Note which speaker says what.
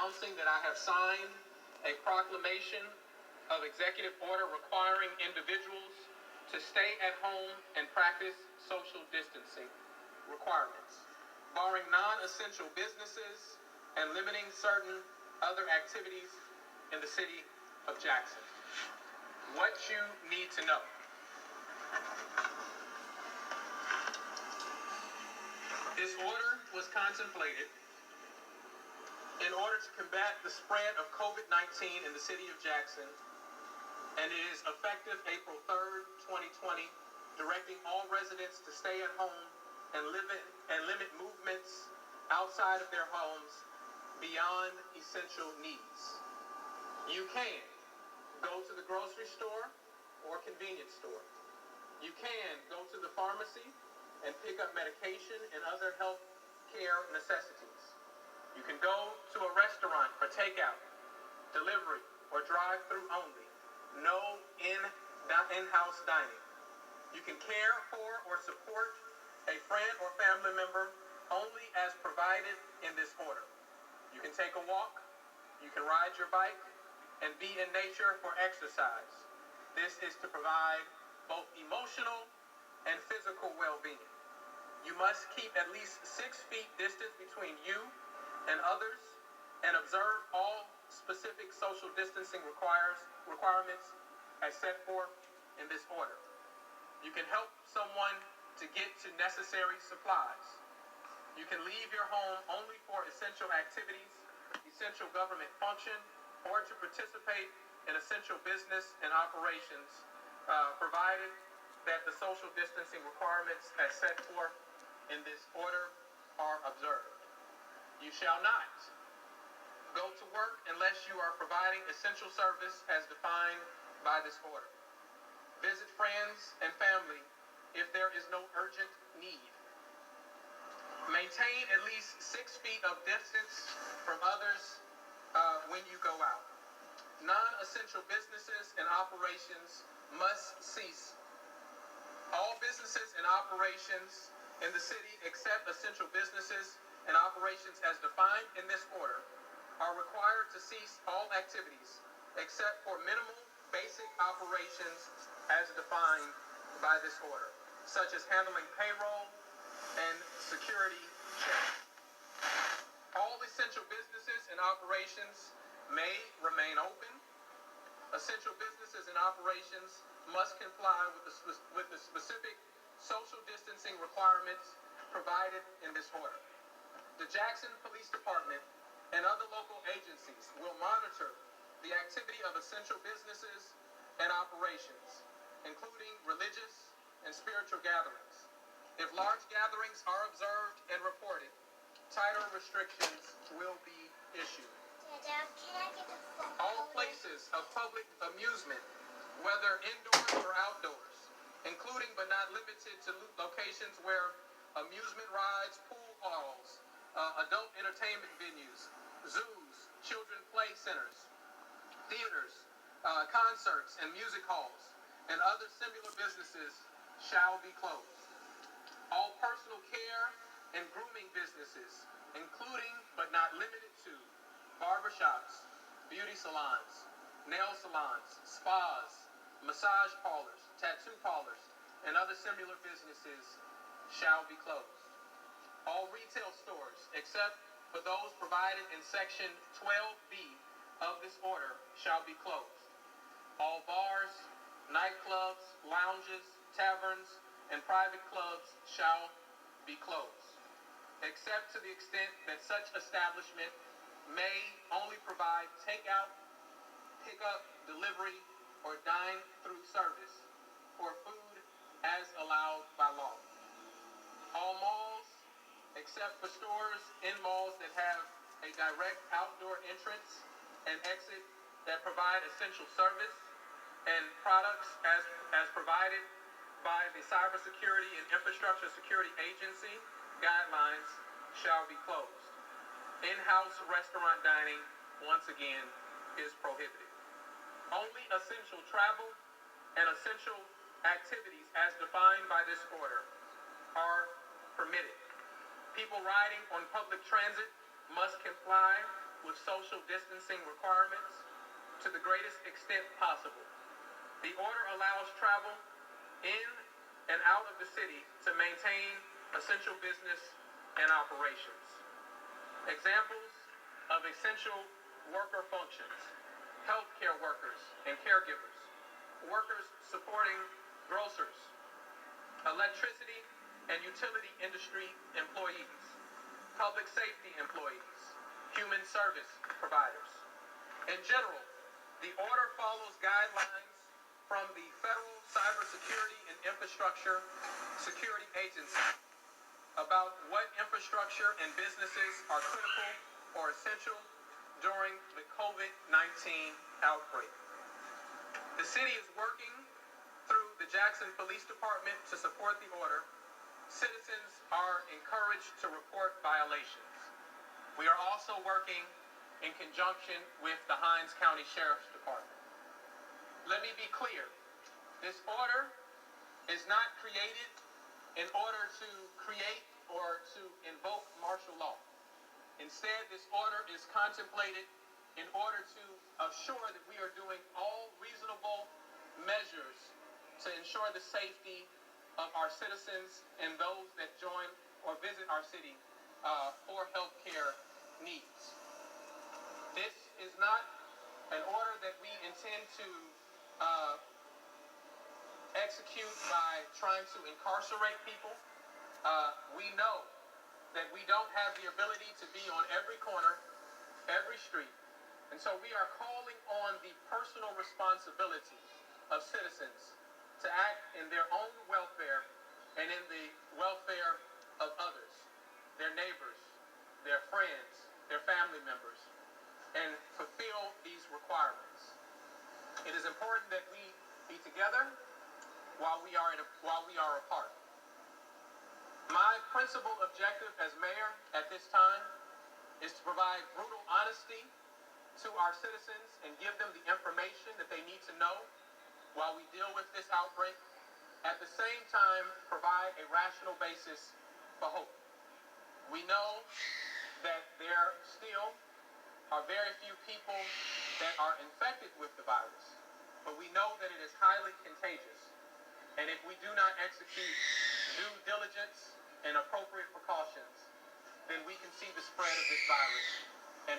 Speaker 1: announcing that I have signed a proclamation of executive order requiring individuals to stay at home and practice social distancing requirements, barring non-essential businesses and limiting certain other activities in the city of Jackson. What you need to know. This order was contemplated in order to combat the spread of COVID-19 in the city of Jackson, and it is effective April 3rd, 2020, directing all residents to stay at home and limit movements outside of their homes beyond essential needs. You can go to the grocery store or convenience store. You can go to the pharmacy and pick up medication and other health care necessities. You can go to a restaurant for takeout, delivery, or drive-through only. No in-house dining. You can care for or support a friend or family member only as provided in this order. You can take a walk, you can ride your bike, and be in nature for exercise. This is to provide both emotional and physical well-being. You must keep at least 6 feet distance between you and others and observe all specific social distancing requirements as set forth in this order. You can help someone to get to necessary supplies. You can leave your home only for essential activities, essential government function, or to participate in essential business and operations, provided that the social distancing requirements as set forth in this order are observed. You shall not go to work unless you are providing essential service as defined by this order. Visit friends and family if there is no urgent need. Maintain at least 6 feet of distance from others when you go out. Non-essential businesses and operations must cease. All businesses and operations in the city except essential businesses and operations as defined in this order are required to cease all activities except for minimal basic operations as defined by this order, such as handling payroll and security checks. All essential businesses and operations may remain open. Essential businesses and operations must comply with the specific social distancing requirements provided in this order. The Jackson Police Department and other local agencies will monitor the activity of essential businesses and operations, including religious and spiritual gatherings. If large gatherings are observed and reported, tighter restrictions will be issued.
Speaker 2: Dad, can I get the phone?
Speaker 1: All places of public amusement, whether indoors or outdoors, including but not limited to locations where amusement rides, pool halls, adult entertainment venues, zoos, children play centers, theaters, concerts, and music halls, and other similar businesses shall be closed. All personal care and grooming businesses, including but not limited to barbershops, beauty salons, nail salons, spas, massage parlors, tattoo parlors, and other similar businesses shall be closed. All retail stores, except for those provided in Section 12B of this order, shall be closed. All bars, nightclubs, lounges, taverns, and private clubs shall be closed, except to the extent that such establishment may only provide takeout, pickup, delivery, or dine-through service for food as allowed by law. All malls, except for stores in malls that have a direct outdoor entrance and exit that provide essential service and products as provided by the Cybersecurity and Infrastructure Security Agency guidelines, shall be closed. In-house restaurant dining, once again, is prohibited. Only essential travel and essential activities as defined by this order are permitted. People riding on public transit must comply with of social distancing requirements to the greatest extent possible. The order allows travel in and out of the city to maintain essential business and operations. Examples of essential worker functions: healthcare workers and caregivers, workers supporting grocers, electricity and utility industry employees, public safety employees, human service providers. In general, the order follows guidelines from the Federal Cybersecurity and Infrastructure Security Agency about what infrastructure and businesses are critical or essential during the COVID-19 outbreak. The city is working through the Jackson Police Department to support the order. Citizens are encouraged to report violations. We are also working in conjunction with the Hinds County Sheriff's Department. Let me be clear. This order is not created in order to create or to invoke martial law. Instead, this order is contemplated in order to assure that we are doing all reasonable measures to ensure the safety of our citizens and those that join or visit our city for healthcare needs. This is not an order that we intend to execute by trying to incarcerate people. We know that we don't have the ability to be on every corner, every street. And so we are calling on the personal responsibility of citizens to act in their own welfare and in the welfare of others, their neighbors, their friends, their family members, and fulfill these requirements. It is important that we be together while we are apart. My principal objective as mayor at this time is to provide brutal honesty to our citizens and give them the information that they need to know while we deal with this outbreak. At the same time, provide a rational basis for hope. We know that there still are very few people that are infected with the virus, but we know that it is highly contagious. And if we do not execute due diligence and appropriate precautions, then we can see the spread of this virus and